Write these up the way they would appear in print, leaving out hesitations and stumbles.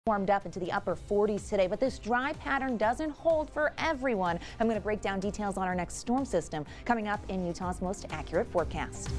Warmed up into the upper 40s today, but this dry pattern doesn't hold for everyone. I'm going to break down details on our next storm system coming up in Utah's most accurate forecast.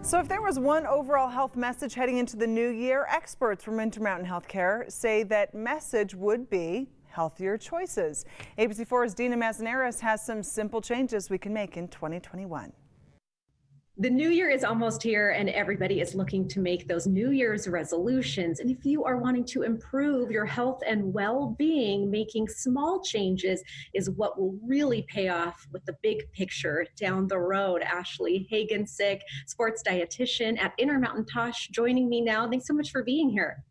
So if there was one overall health message heading into the new year, experts from Intermountain Healthcare say that message would be healthier choices. ABC4's Dina Mazanares has some simple changes we can make in 2021. The new year is almost here and everybody is looking to make those New Year's resolutions. And if you are wanting to improve your health and well-being, making small changes is what will really pay off with the big picture down the road. Ashley Hagensick, sports dietitian at Intermountain Tosh, joining me now. Thanks so much for being here.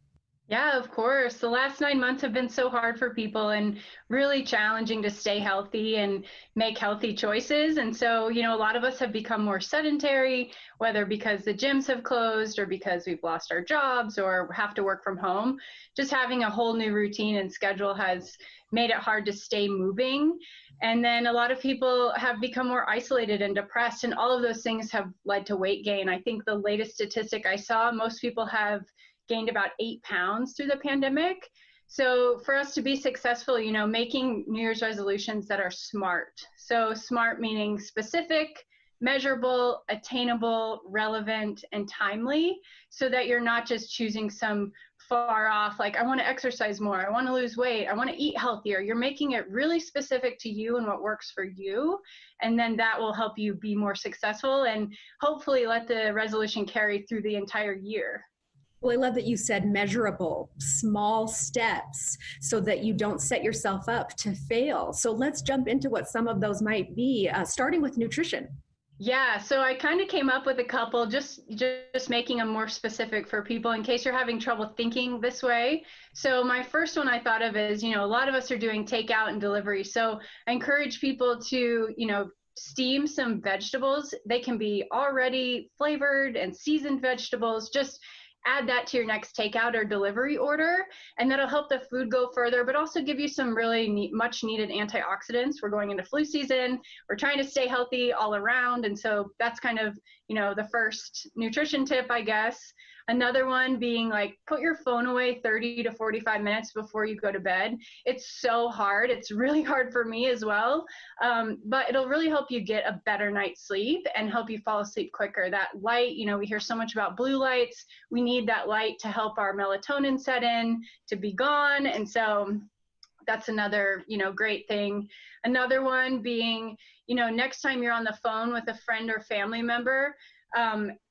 Yeah, of course. The last 9 months have been so hard for people and really challenging to stay healthy and make healthy choices. And so, a lot of us have become more sedentary, whether because the gyms have closed or because we've lost our jobs or have to work from home. Just having a whole new routine and schedule has made it hard to stay moving. And then a lot of people have become more isolated and depressed, and all of those things have led to weight gain. I think the latest statistic I saw, most people have gained about 8 pounds through the pandemic. So for us to be successful, making New Year's resolutions that are smart. So smart meaning specific, measurable, attainable, relevant, and timely, so that you're not just choosing some far off, like I want to exercise more, I want to lose weight, I want to eat healthier. You're making it really specific to you and what works for you. And then that will help you be more successful and hopefully let the resolution carry through the entire year. Well, I love that you said measurable, small steps, so that you don't set yourself up to fail. So let's jump into what some of those might be, starting with nutrition. Yeah, so I kind of came up with a couple, just making them more specific for people in case you're having trouble thinking this way. So my first one I thought of is, a lot of us are doing takeout and delivery. So I encourage people to, steam some vegetables. They can be already flavored and seasoned vegetables. Just add that to your next takeout or delivery order, and that'll help the food go further, but also give you some really much needed antioxidants. We're going into flu season. We're trying to stay healthy all around. And so that's kind of, the first nutrition tip, I guess. Another one being like, put your phone away 30 to 45 minutes before you go to bed. It's so hard. It's really hard for me as well. But it'll really help you get a better night's sleep and help you fall asleep quicker. That light, we hear so much about blue lights. We need that light to help our melatonin set in, to be gone. And so that's another, great thing. Another one being, next time you're on the phone with a friend or family member,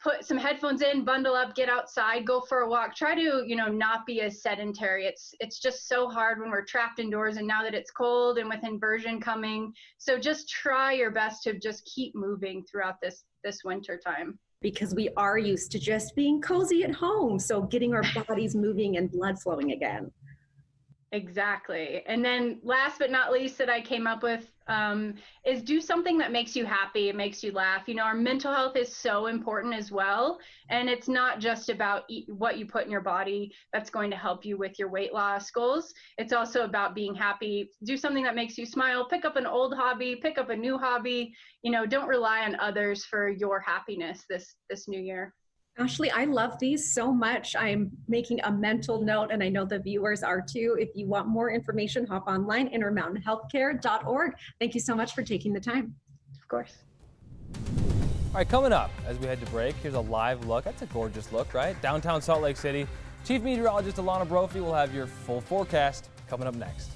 put some headphones in, bundle up, get outside, go for a walk. Try to, not be as sedentary. It's just so hard when we're trapped indoors, and now that it's cold and with inversion coming. So just try your best to just keep moving throughout this winter time. Because we are used to just being cozy at home. So getting our bodies moving and blood flowing again. Exactly. And then last but not least that I came up with is do something that makes you happy, it makes you laugh. Our mental health is so important as well. And it's not just about what you put in your body that's going to help you with your weight loss goals. It's also about being happy. Do something that makes you smile, pick up an old hobby, pick up a new hobby. Don't rely on others for your happiness this new year. Ashley, I love these so much. I'm making a mental note, and I know the viewers are too. If you want more information, hop online, intermountainhealthcare.org. Thank you so much for taking the time. Of course. All right, coming up as we head to break, here's a live look. That's a gorgeous look, right? Downtown Salt Lake City. Chief Meteorologist Alana Brophy will have your full forecast coming up next.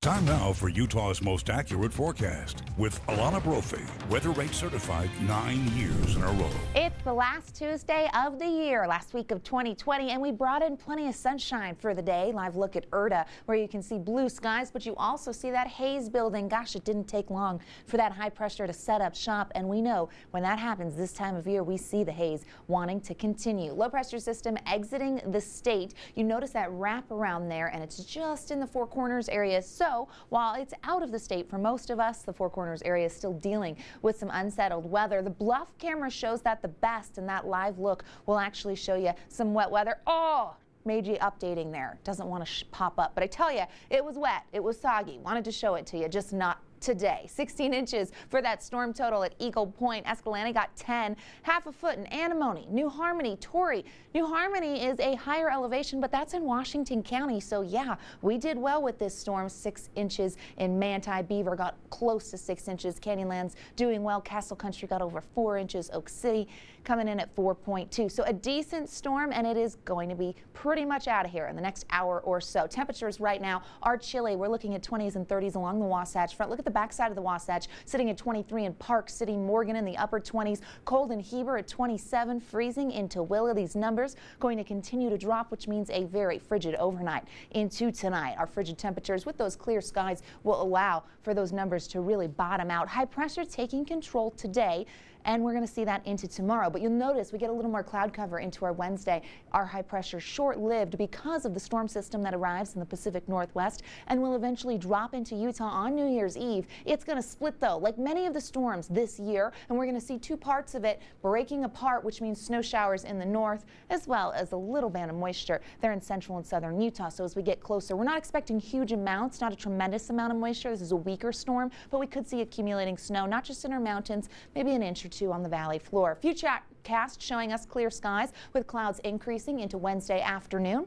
Time now for Utah's most accurate forecast with Alana Brophy, weather rate certified 9 years in a row. It's the last Tuesday of the year, last week of 2020, and we brought in plenty of sunshine for the day. Live look at Erta, where you can see blue skies, but you also see that haze building. Gosh, it didn't take long for that high pressure to set up shop, and we know when that happens this time of year, we see the haze wanting to continue. Low pressure system exiting the state. You notice that wrap around there, and it's just in the Four Corners area, so So while it's out of the state for most of us, the Four Corners area is still dealing with some unsettled weather. The Bluff camera shows that the best, and that live look will actually show you some wet weather. Oh, made you updating there. Doesn't want to pop up, but I tell you, it was wet, it was soggy. Wanted to show it to you, just not today. 16 inches for that storm total at Eagle Point. Escalante got 10, half a foot in Anemone, New Harmony, Torrey. New Harmony is a higher elevation, but that's in Washington County. So yeah, we did well with this storm. 6 inches in Manti. Beaver got close to 6 inches. Canyonlands doing well. Castle Country got over 4 inches. Oak City coming in at 4.2. So a decent storm, and it is going to be pretty much out of here in the next hour or so. Temperatures right now are chilly. We're looking at 20s and 30s along the Wasatch Front. Look at the backside of the Wasatch, sitting at 23 in Park City, Morgan in the upper 20s, cold in Heber at 27, freezing into Willa. These numbers going to continue to drop, which means a very frigid overnight into tonight. Our frigid temperatures with those clear skies will allow for those numbers to really bottom out. High pressure taking control today, and we're going to see that into tomorrow. But you'll notice we get a little more cloud cover into our Wednesday. Our high pressure short-lived because of the storm system that arrives in the Pacific Northwest and will eventually drop into Utah on New Year's Eve. It's going to split, though, like many of the storms this year, and we're going to see two parts of it breaking apart, which means snow showers in the north as well as a little band of moisture there in central and southern Utah. So as we get closer, we're not expecting huge amounts, not a tremendous amount of moisture. This is a weaker storm, but we could see accumulating snow, not just in our mountains, maybe an inch or two on the valley floor. Futurecast showing us clear skies with clouds increasing into Wednesday afternoon.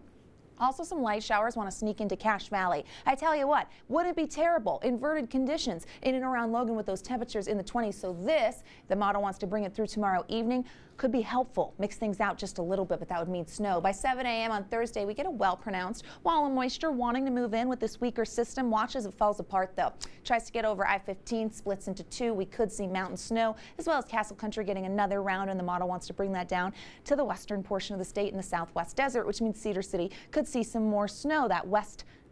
Also some light showers want to sneak into Cache Valley. I tell you what, wouldn't it be terrible? Inverted conditions in and around Logan with those temperatures in the 20s. So this, the model wants to bring it through tomorrow evening. Could be helpful. Mix things out just a little bit, but that would mean snow. By 7 a.m. on Thursday, we get a well-pronounced wall of moisture wanting to move in with this weaker system. Watch as it falls apart, though. Tries to get over I-15, splits into two. We could see mountain snow, as well as Castle Country getting another round, and the model wants to bring that down to the western portion of the state in the southwest desert, which means Cedar City could see some more snow. That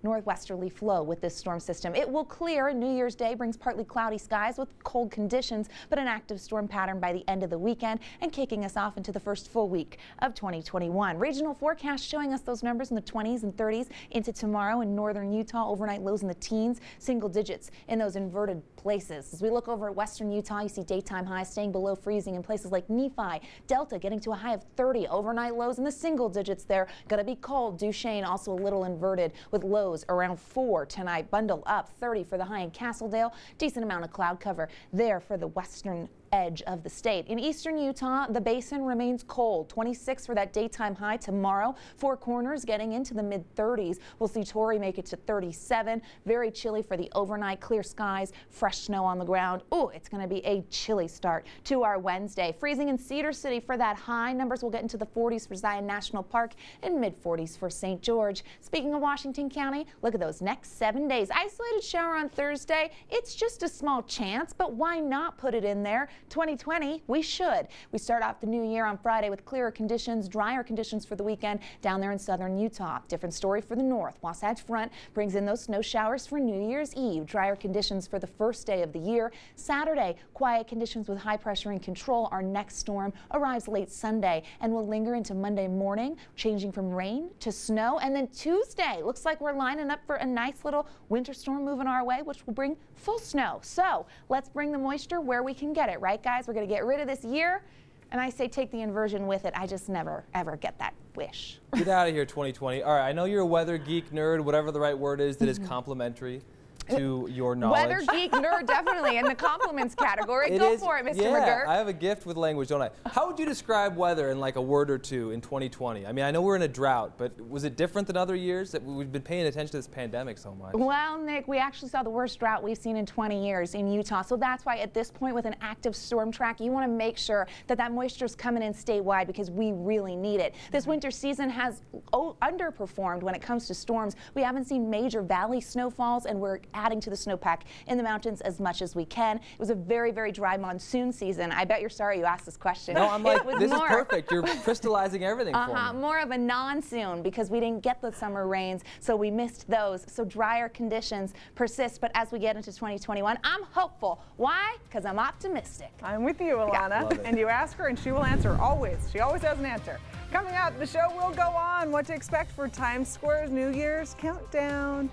northwesterly flow with this storm system. It will clear. New Year's Day brings partly cloudy skies with cold conditions, but an active storm pattern by the end of the weekend and kicking us off into the first full week of 2021. Regional forecast showing us those numbers in the 20s and 30s into tomorrow in northern Utah. Overnight lows in the teens, single digits in those inverted places. As we look over at western Utah, you see daytime highs staying below freezing in places like Nephi, Delta getting to a high of 30. Overnight lows in the single digits there. Going to be cold. Duchesne also a little inverted with lows around 4 tonight. Bundle up 30 for the high in Castledale. Decent amount of cloud cover there for the western edge of the state. In eastern Utah, the basin remains cold. 26 for that daytime high tomorrow. Four Corners getting into the mid-30s. We'll see Torrey make it to 37. Very chilly for the overnight. Clear skies, fresh snow on the ground. Oh, it's going to be a chilly start to our Wednesday. Freezing in Cedar City for that high. Numbers will get into the 40s for Zion National Park and mid-40s for St. George. Speaking of Washington County, look at those next 7 days. Isolated shower on Thursday. It's just a small chance, but why not put it in there? 2020, we should. We start off the new year on Friday with clearer conditions, drier conditions for the weekend down there in southern Utah. Different story for the north. Wasatch Front brings in those snow showers for New Year's Eve. Drier conditions for the first day of the year. Saturday, quiet conditions with high pressure in control. Our next storm arrives late Sunday and will linger into Monday morning, changing from rain to snow. And then Tuesday, looks like we're lining up for a nice little winter storm moving our way, which will bring full snow. So let's bring the moisture where we can get it, right, guys? We're going to get rid of this year, and I say take the inversion with it. I just never, ever get that wish. Get out of here, 2020. All right, I know you're a weather geek, nerd, whatever the right word is that is complimentary to your knowledge. Weather geek, nerd, definitely in the compliments category. Go for it, Mr. McGirt. I have a gift with language, don't I? How would you describe weather in like a word or two in 2020? I mean, I know we're in a drought, but was it different than other years? That we've been paying attention to this pandemic so much. Well, Nick, we actually saw the worst drought we've seen in 20 years in Utah. So that's why at this point with an active storm track, you want to make sure that that moisture is coming in statewide because we really need it. This winter season has underperformed when it comes to storms. We haven't seen major valley snowfalls, and we're adding to the snowpack in the mountains as much as we can. It was a very, very dry monsoon season. I bet you're sorry you asked this question. No, I'm like, this is perfect. You're crystallizing everything for me. More of a non-soon because we didn't get the summer rains, so we missed those. So drier conditions persist, but as we get into 2021, I'm hopeful. Why? Because I'm optimistic. I'm with you, Alana. And you ask her and she will answer, always. She always has an answer. Coming up, the show will go on. What to expect for Times Square's New Year's countdown.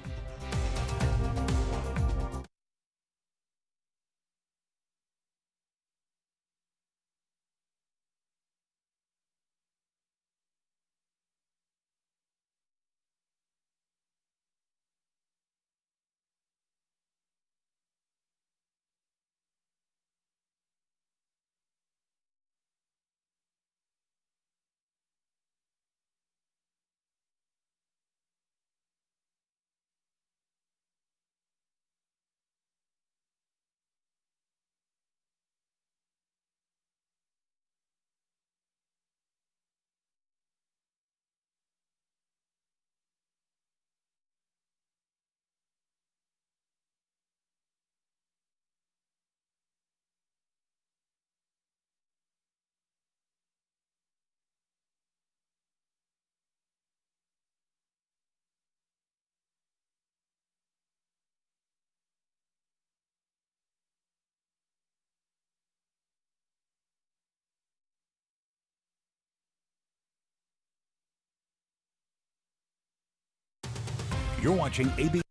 You're watching ABC.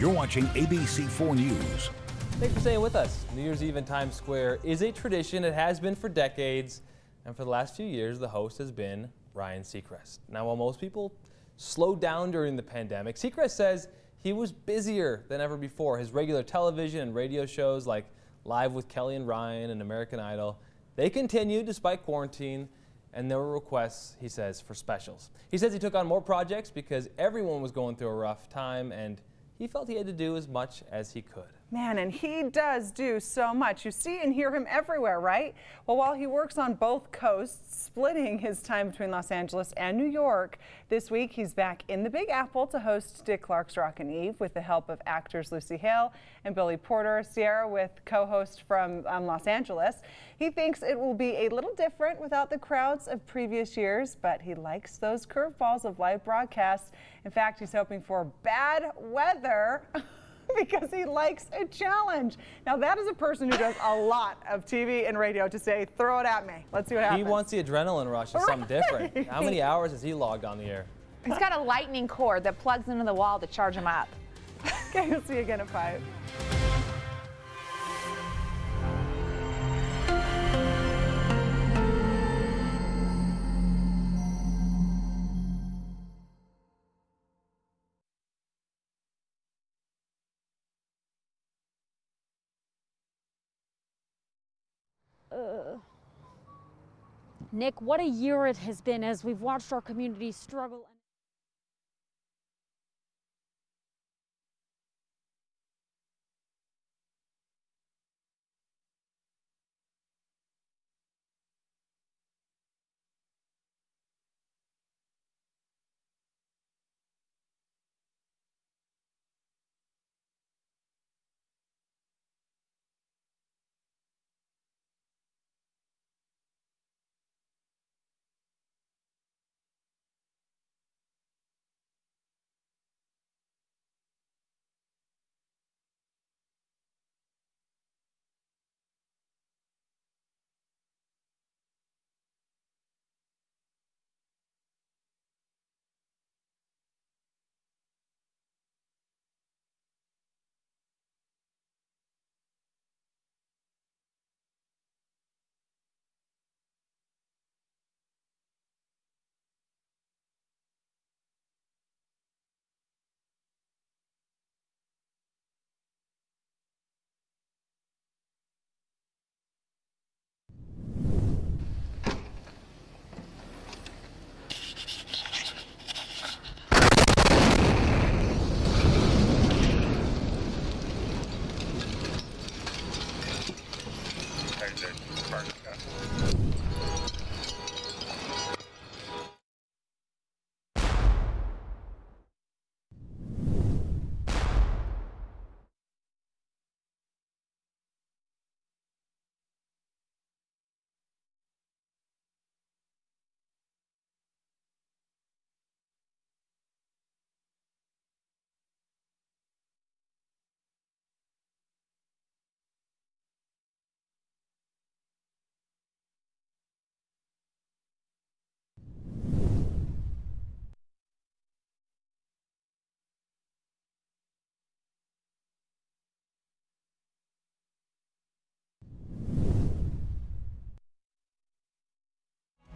You're watching ABC4 News. Thanks for staying with us. New Year's Eve in Times Square is a tradition. It has been for decades. And for the last few years, the host has been Ryan Seacrest. Now, while most people slowed down during the pandemic, Seacrest says he was busier than ever before. His regular television and radio shows like Live with Kelly and Ryan and American Idol, they continued despite quarantine. And there were requests, he says, for specials. He says he took on more projects because everyone was going through a rough time, and he felt he had to do as much as he could. Man, and he does do so much. You see and hear him everywhere, right? Well, while he works on both coasts, splitting his time between Los Angeles and New York, this week he's back in the Big Apple to host Dick Clark's Rockin' Eve with the help of actors Lucy Hale and Billy Porter. Sierra with co-host from Los Angeles. He thinks it will be a little different without the crowds of previous years, but he likes those curveballs of live broadcasts. In fact, he's hoping for bad weather because he likes a challenge. Now, that is a person who does a lot of TV and radio to say, throw it at me. Let's see what happens. He wants the adrenaline rush of something different. How many hours has he logged on the air? He's got a lightning cord that plugs into the wall to charge him up. Okay, we'll see you again at 5. Nick, what a year it has been as we've watched our community struggle.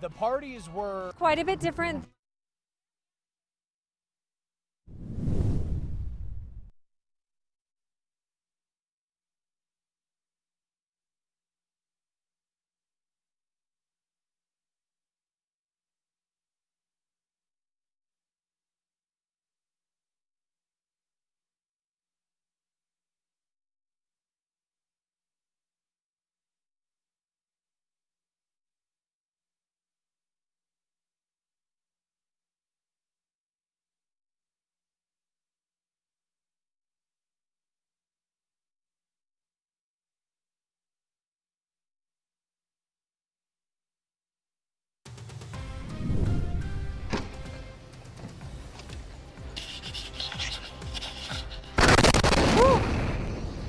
The parties were quite a bit different.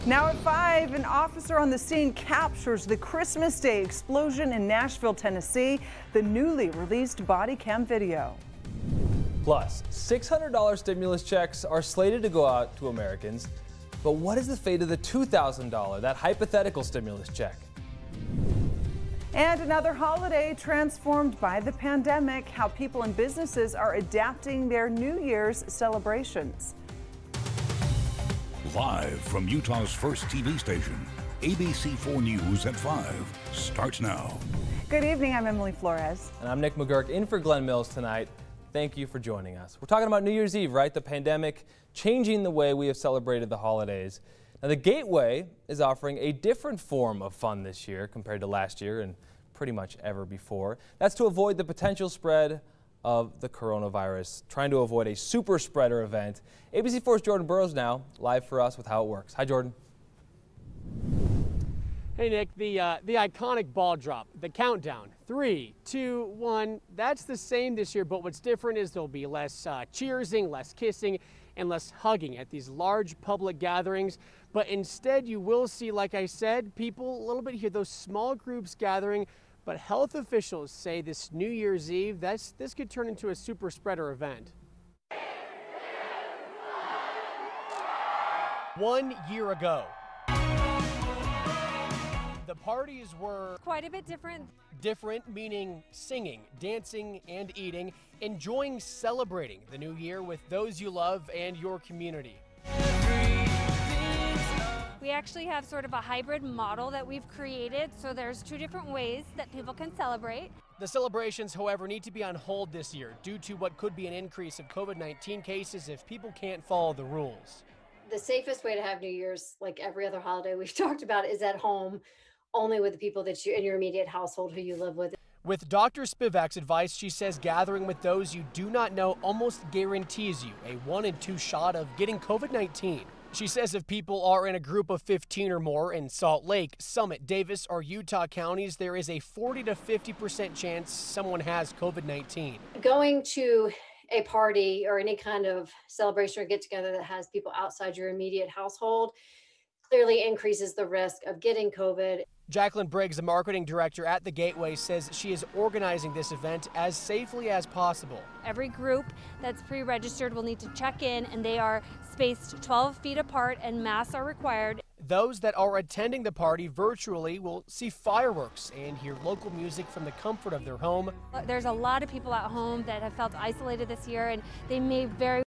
Now at 5, an officer on the scene captures the Christmas Day explosion in Nashville, Tennessee, the newly released body cam video. Plus, $600 stimulus checks are slated to go out to Americans. But what is the fate of the $2,000, that hypothetical stimulus check? And another holiday transformed by the pandemic, how people and businesses are adapting their New Year's celebrations. Live from Utah's first TV station, ABC4 News at 5 starts now. Good evening, I'm Emily Flores. And I'm Nick McGurk in for Glenn Mills tonight. Thank you for joining us. We're talking about New Year's Eve, right? The pandemic changing the way we have celebrated the holidays. Now, the Gateway is offering a different form of fun this year compared to last year and pretty much ever before. That's to avoid the potential spread of the coronavirus, trying to avoid a super spreader event. ABC4's Jordan Burrows now live for us with how it works. Hi, Jordan. Hey Nick, the iconic ball drop, the countdown, 3, 2, 1, that's the same this year, but what's different is there'll be less cheersing, less kissing, and less hugging at these large public gatherings. But instead you will see, like I said, people a little bit here, those small groups gathering. But health officials say this New Year's Eve, this could turn into a super spreader event. 1 year ago, the parties were Quite a bit different. Different, meaning singing, dancing, and eating, enjoying celebrating the new year with those you love and your community. We actually have sort of a hybrid model that we've created, so there's 2 different ways that people can celebrate. The celebrations, however, need to be on hold this year due to what could be an increase of COVID-19 cases if people can't follow the rules. The safest way to have New Year's, like every other holiday we've talked about, is at home, only with the people that you in your immediate household who you live with. With Dr. Spivak's advice, she says gathering with those you do not know almost guarantees you a 1 in 2 shot of getting COVID-19. She says if people are in a group of 15 or more in Salt Lake, Summit, Davis, or Utah counties, there is a 40 to 50% chance someone has COVID-19. Going to a party or any kind of celebration or get together that has people outside your immediate household clearly increases the risk of getting COVID. Jacqueline Briggs, the marketing director at the Gateway, says she is organizing this event as safely as possible. Every group that's pre-registered will need to check in, and they are spaced 12 feet apart, and masks are required. Those that are attending the party virtually will see fireworks and hear local music from the comfort of their home. There's a lot of people at home that have felt isolated this year, and they may very